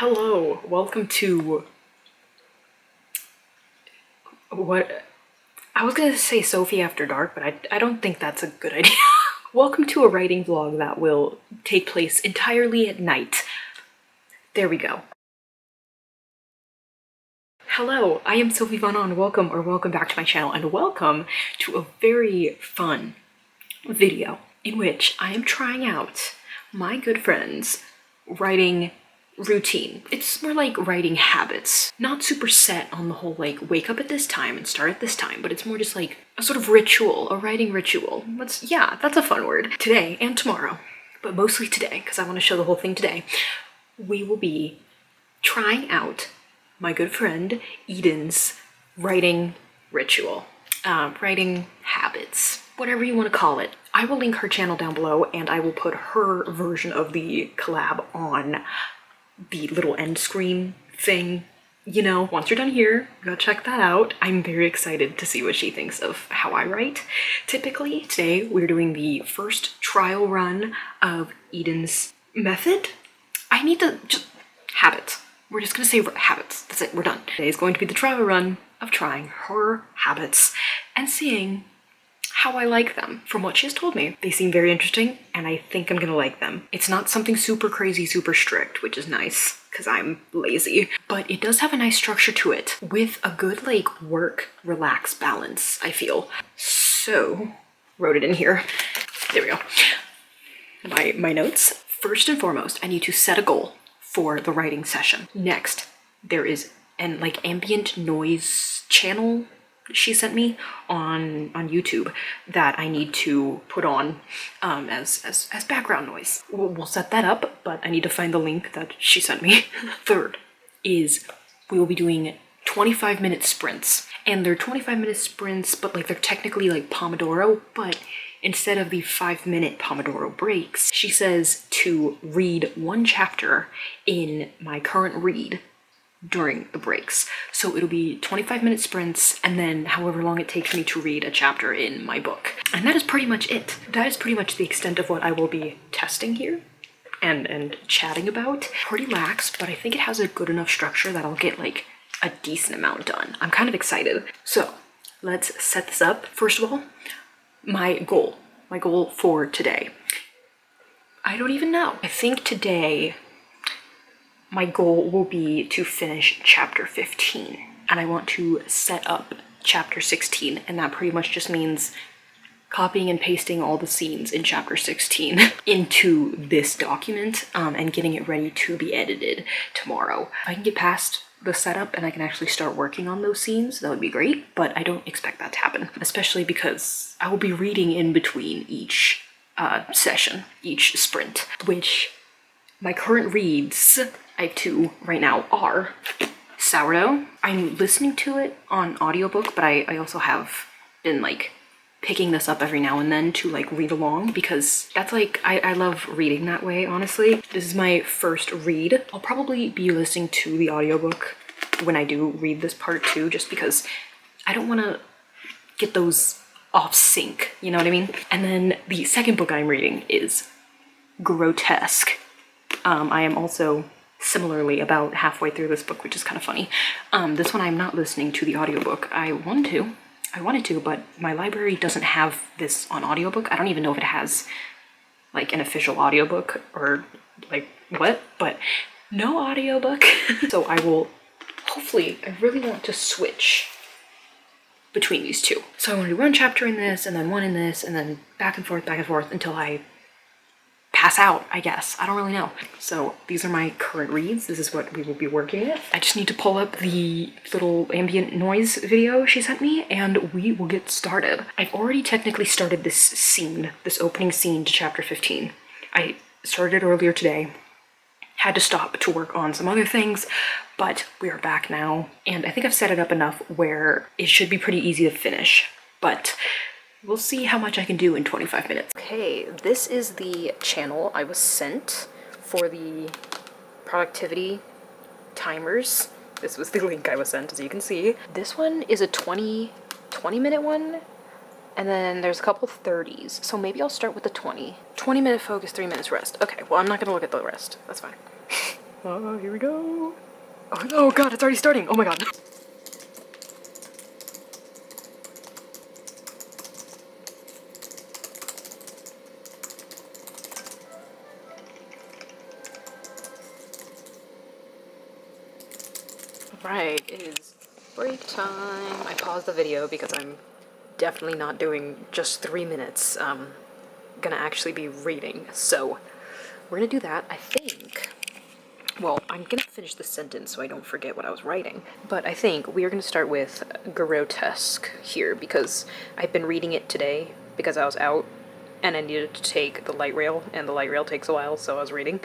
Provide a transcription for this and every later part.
Hello, welcome to what I was gonna say Sophie After Dark, but I don't think that's a good idea. Welcome to a writing vlog that will take place entirely at night. There we go. Hello, I am Sophie Von welcome back to my channel, and welcome to a very fun video in which I am trying out my good friend's writing routine. It's more like writing habits. Not super set on the whole like wake up at this time and start at this time, but it's more just like a sort of ritual, a writing ritual. That's a fun word. Today and tomorrow, but mostly today, because I want to show the whole thing today, we will be trying out my good friend Eden's writing ritual, writing habits, whatever you want to call it. I will link her channel down below, and I will put her version of the collab on the little end screen thing. You know, once you're done here, go check that out. I'm very excited to see what she thinks of how I write. Typically, today we're doing the first trial run of Eden's method. I need to just habits. We're just gonna say habits. That's it, we're done. Today is going to be the trial run of trying her habits and seeing how I like them. From what she has told me, they seem very interesting, and I think I'm gonna like them. It's not something super crazy, super strict, which is nice, because I'm lazy, but it does have a nice structure to it, with a good like work, relax balance, I feel. So, wrote it in here. There we go. My notes. First and foremost, I need to set a goal for the writing session. Next, there is an like ambient noise channel she sent me on YouTube that I need to put on as background noise. We'll set that up, but I need to find the link that she sent me. Third is we will be doing 25-minute sprints, and they're 25-minute sprints, but like they're technically like Pomodoro, but instead of the 5-minute Pomodoro breaks, she says to read one chapter in my current read during the breaks. So it'll be 25-minute sprints, and then however long it takes me to read a chapter in my book. And that is pretty much it. That is pretty much the extent of what I will be testing here and chatting about. Pretty lax, but I think it has a good enough structure that I'll get like a decent amount done. I'm kind of excited. So let's set this up. First of all, my goal for today. I don't even know. I think today my goal will be to finish chapter 15, and I want to set up chapter 16, and that pretty much just means copying and pasting all the scenes in chapter 16 into this document and getting it ready to be edited tomorrow. If I can get past the setup and I can actually start working on those scenes, that would be great, but I don't expect that to happen, especially because I will be reading in between each session, each sprint, which my current reads, I have two right now, are Sourdough. I'm listening to it on audiobook, but I also have been like picking this up every now and then to like read along, because that's like, I love reading that way, honestly. This is my first read. I'll probably be listening to the audiobook when I do read this part too, just because I don't want to get those off sync, you know what I mean? And then the second book I'm reading is Grotesque. I am also similarly about halfway through this book, which is kind of funny. This one I'm not listening to the audiobook. I wanted to, but my library doesn't have this on audiobook. I don't even know if it has like an official audiobook or like what, but no audiobook. So I will, hopefully, I really want to switch between these two. So I want to do one chapter in this, and then one in this, and then back and forth until I pass out, I guess. I don't really know. So these are my current reads. This is what we will be working with. I just need to pull up the little ambient noise video she sent me, and we will get started. I've already technically started this scene, this opening scene to chapter 15. I started earlier today, had to stop to work on some other things, but we are back now, and I think I've set it up enough where it should be pretty easy to finish, but we'll see how much I can do in 25 minutes. Okay, this is the channel I was sent for the productivity timers. This was the link I was sent, as you can see. This one is a 20-minute one, and then there's a couple 30s, so maybe I'll start with the 20. 20-minute focus, 3 minutes rest. Okay, well, I'm not gonna look at the rest. That's fine. Oh, here we go. Oh god, it's already starting. Oh my god. Alright, it is break time. I paused the video because I'm definitely not doing just 3 minutes. Gonna actually be reading, so we're gonna do that. I think, well, I'm gonna finish the sentence so I don't forget what I was writing, but I think we are gonna start with grotesque here because I've been reading it today because I was out and I needed to take the light rail, and the light rail takes a while, so I was reading.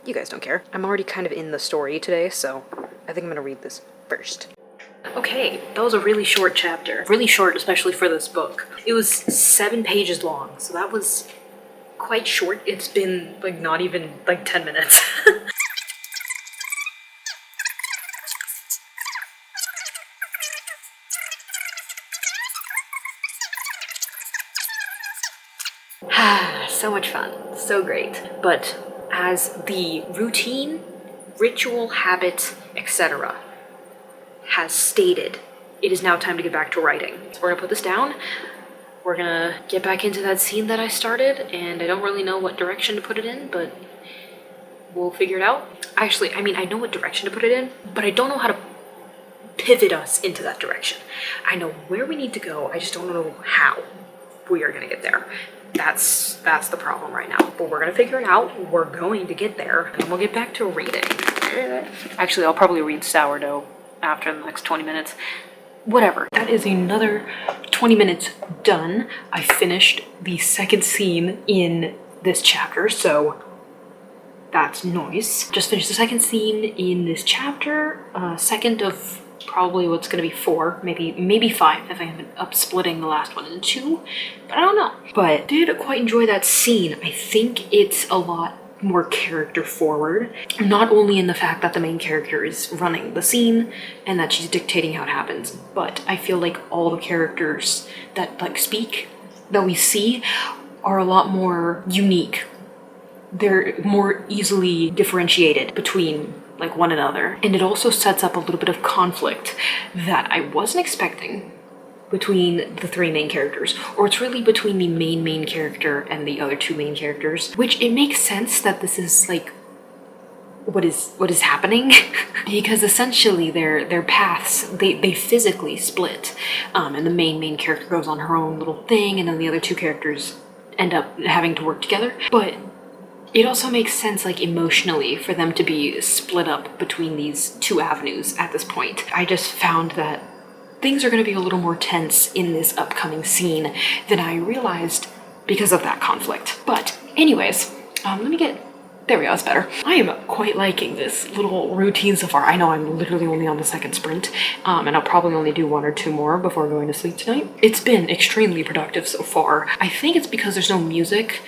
You guys don't care. I'm already kind of in the story today, so I think I'm gonna read this first. Okay, that was a really short chapter. Really short, especially for this book. It was 7 pages long, so that was quite short. It's been, like, not even, like, 10 minutes. So much fun. So great. But as the routine, ritual, habit, etc. has stated, it is now time to get back to writing. So we're gonna put this down. We're gonna get back into that scene that I started, and I don't really know what direction to put it in, but we'll figure it out. Actually, I mean, I know what direction to put it in, but I don't know how to pivot us into that direction. I know where we need to go, I just don't know how we are gonna get there. That's the problem right now, but we're gonna figure it out. We're going to get there, and we'll get back to reading. Actually, I'll probably read sourdough after the next 20 minutes. Whatever. That is another 20 minutes done. I finished the second scene in this chapter, so that's nice. Just finished the second scene in this chapter, second of probably what's gonna be 4, maybe 5 if I end up splitting the last one into 2, but I don't know. But did quite enjoy that scene. I think it's a lot more character forward, not only in the fact that the main character is running the scene and that she's dictating how it happens, but I feel like all the characters that like speak, that we see, are a lot more unique. They're more easily differentiated between like one another, and it also sets up a little bit of conflict that I wasn't expecting between the 3 main characters, or it's really between the main character and the other 2 main characters, which it makes sense that this is like what is happening because essentially their paths, they physically split, and the main character goes on her own little thing, and then the other 2 characters end up having to work together. But it also makes sense, like, emotionally, for them to be split up between these 2 avenues at this point. I just found that things are going to be a little more tense in this upcoming scene than I realized because of that conflict. But anyways, there we go, it's better. I am quite liking this little routine so far. I know I'm literally only on the second sprint, and I'll probably only do 1 or 2 more before going to sleep tonight. It's been extremely productive so far. I think it's because there's no music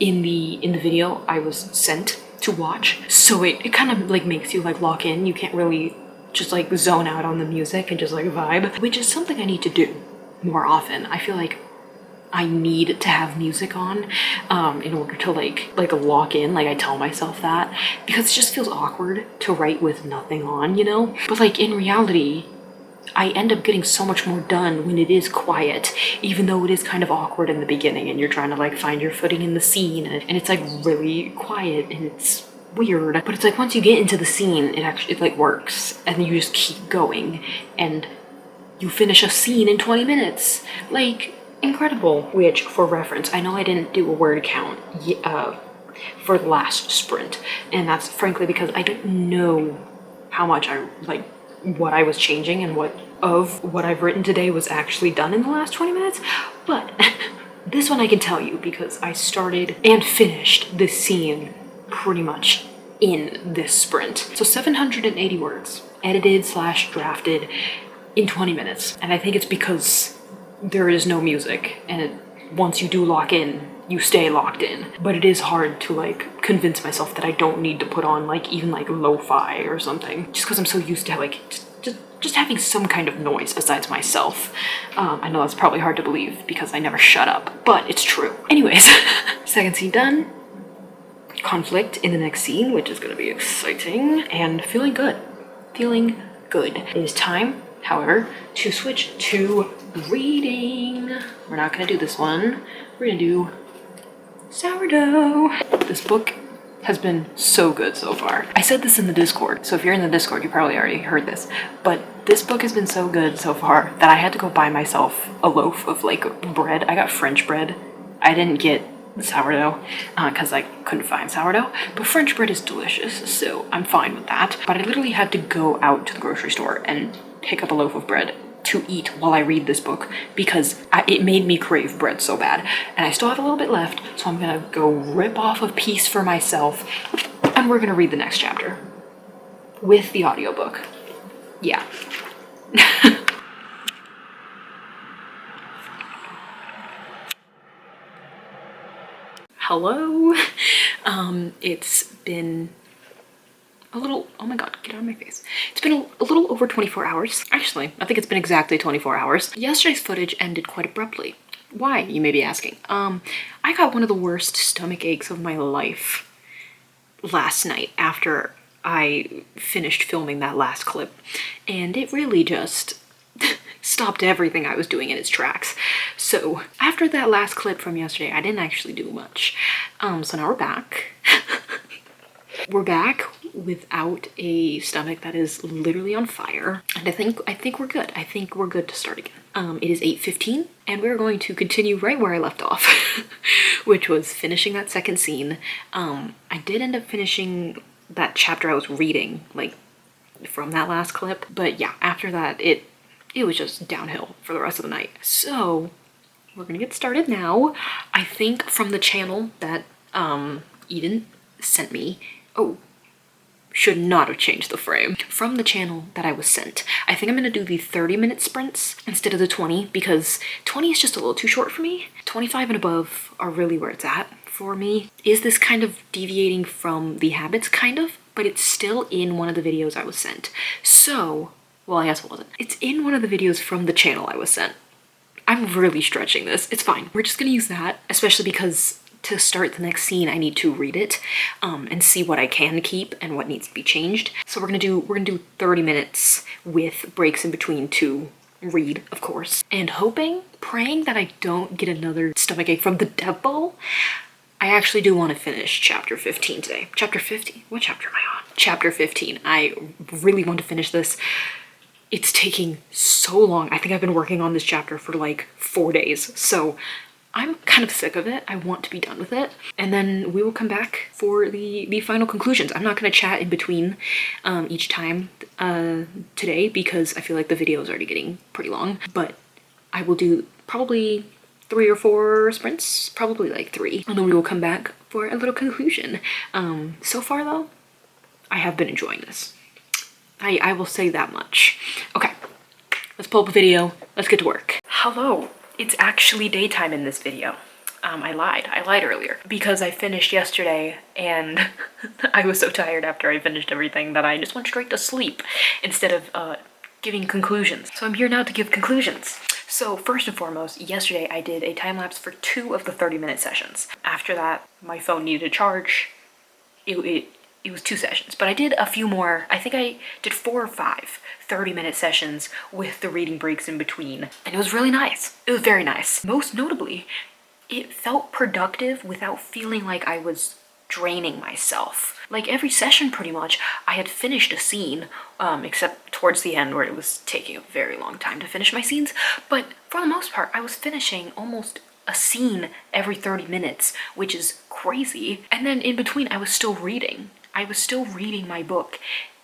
in the video I was sent to watch, so it kind of like makes you like lock in. You can't really just like zone out on the music and just like vibe, which is something I need to do more often. I feel like I need to have music on in order to like lock in. Like, I tell myself that because it just feels awkward to write with nothing on, you know? But like in reality, I end up getting so much more done when it is quiet, even though it is kind of awkward in the beginning and you're trying to like find your footing in the scene, and it's like really quiet and it's weird. But it's like once you get into the scene, it like works, and you just keep going and you finish a scene in 20 minutes. Like, incredible. Which, for reference, I know I didn't do a word count for the last sprint, and that's frankly because I don't know how much what I was changing and what I've written today was actually done in the last 20 minutes, but this one I can tell you because I started and finished this scene pretty much in this sprint. So 780 words, edited/drafted in 20 minutes, and I think it's because there is no music, and once you do lock in, you stay locked in. But it is hard to like convince myself that I don't need to put on like even like lo-fi or something, just because I'm so used to like just having some kind of noise besides myself. I know that's probably hard to believe because I never shut up, but it's true. Anyways, second scene done. conflict in the next scene, which is gonna be exciting, and feeling good. Feeling good. It is time, however, to switch to reading. We're not gonna do this one. We're gonna do sourdough. This book has been so good so far. I said this in the Discord, so if you're in the Discord, you probably already heard this, but this book has been so good so far that I had to go buy myself a loaf of like bread. I got French bread. I didn't get sourdough because I couldn't find sourdough, but French bread is delicious, so I'm fine with that. But I literally had to go out to the grocery store and pick up a loaf of bread to eat while I read this book because it made me crave bread so bad. And I still have a little bit left, so I'm gonna go rip off a piece for myself and we're gonna read the next chapter with the audiobook. Yeah. Hello. It's been a little, oh my god, get out of my face. It's been a little over 24 hours. Actually, I think it's been exactly 24 hours. Yesterday's footage ended quite abruptly. Why, you may be asking. I got one of the worst stomach aches of my life last night after I finished filming that last clip. And it really just stopped everything I was doing in its tracks. So after that last clip from yesterday, I didn't actually do much. So now we're back. We're back without a stomach that is literally on fire. And I think we're good. I think we're good to start again. It is 8:15 and we're going to continue right where I left off, which was finishing that second scene. I did end up finishing that chapter I was reading, like from that last clip. But yeah, after that, it was just downhill for the rest of the night. So we're gonna get started now. I think from the channel that Eden sent me, oh, should not have changed the frame. From the channel that I was sent, I think I'm gonna do the 30-minute sprints instead of the 20 because 20 is just a little too short for me. 25 and above are really where it's at for me. Is this kind of deviating from the habits? Kind of, but it's still in one of the videos I was sent. So, well, I guess it wasn't. It's in one of the videos from the channel I was sent. I'm really stretching this. It's fine. We're just gonna use that, especially because to start the next scene, I need to read it and see what I can keep and what needs to be changed. So we're gonna do 30 minutes with breaks in between to read, of course, and praying that I don't get another stomachache from the devil. I actually do want to finish chapter 15 today. Chapter 50? What chapter am I on? Chapter 15. I really want to finish this. It's taking so long. I think I've been working on this chapter for like 4 days. So I'm kind of sick of it. I want to be done with it. And then we will come back for the final conclusions. I'm not going to chat in between each time today because I feel like the video is already getting pretty long. But I will do probably 3 or 4 sprints, probably like 3. And then we will come back for a little conclusion. So far though, I have been enjoying this. I will say that much. Okay, let's pull up a video. Let's get to work. Hello. It's actually daytime in this video. I lied earlier because I finished yesterday and I was so tired after I finished everything that I just went straight to sleep instead of giving conclusions. So I'm here now to give conclusions. So first and foremost, yesterday I did a time lapse for 2 of the 30-minute sessions. After that, my phone needed a charge. It was 2 sessions, but I did a few more. I think I did 4 or 5 30-minute sessions with the reading breaks in between. And it was really nice. It was very nice. Most notably, it felt productive without feeling like I was draining myself. Like every session pretty much, I had finished a scene, except towards the end where it was taking a very long time to finish my scenes. But for the most part, I was finishing almost a scene every 30 minutes, which is crazy. And then in between, I was still reading. I was still reading my book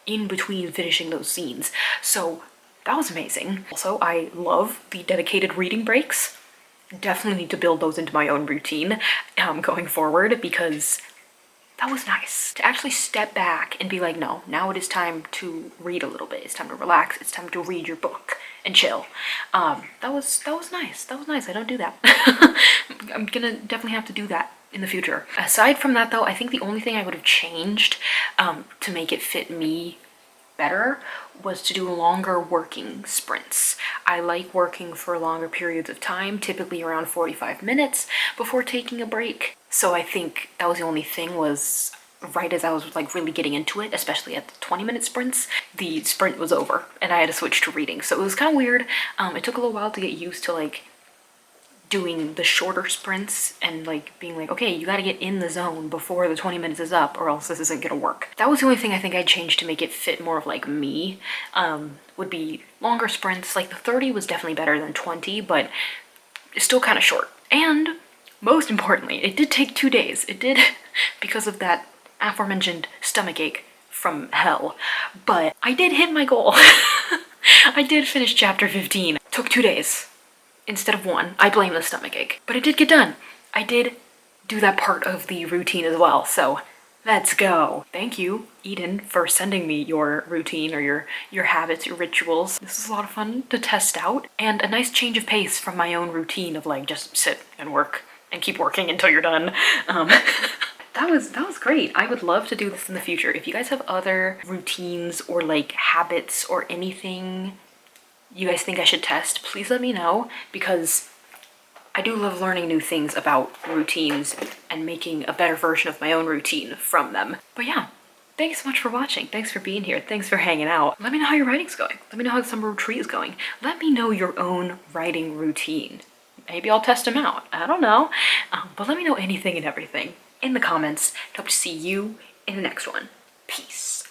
in between finishing those scenes. So that was amazing. Also, I love the dedicated reading breaks. Definitely need to build those into my own routine going forward because that was nice. To actually step back and be like, no, now it is time to read a little bit. It's time to relax. It's time to read your book and chill. That was nice. That was nice. I don't do that. I'm gonna definitely have to do that in the future. Aside from that though, I think the only thing I would have changed to make it fit me better was to do longer working sprints. I like working for longer periods of time, typically around 45 minutes before taking a break. So I think that was the only thing, was right as I was like really getting into it, especially at the 20-minute sprints, the sprint was over and I had to switch to reading. So it was kind of weird. It took a little while to get used to like doing the shorter sprints and like being like, okay, you got to get in the zone before the 20 minutes is up or else this isn't gonna work. That was the only thing I think I'd change to make it fit more of like me. Would be longer sprints. Like the 30 was definitely better than 20, but it's still kind of short. And most importantly, it did take 2 days. It did because of that aforementioned stomach ache from hell, but I did hit my goal. I did finish chapter 15. Took 2 days instead of 1. I blame the stomach ache, but it did get done. I did do that part of the routine as well, so let's go. Thank you, Eden, for sending me your routine or your habits, your rituals. This was a lot of fun to test out and a nice change of pace from my own routine of like just sit and work and keep working until you're done. That was great. I would love to do this in the future. If you guys have other routines or like habits or anything you guys think I should test, please let me know, because I do love learning new things about routines and making a better version of my own routine from them. But yeah, thanks so much for watching. Thanks for being here. Thanks for hanging out. Let me know how your writing's going. Let me know how the summer retreat is going. Let me know your own writing routine. Maybe I'll test them out. I don't know. But let me know anything and everything in the comments. Hope to see you in the next one. Peace.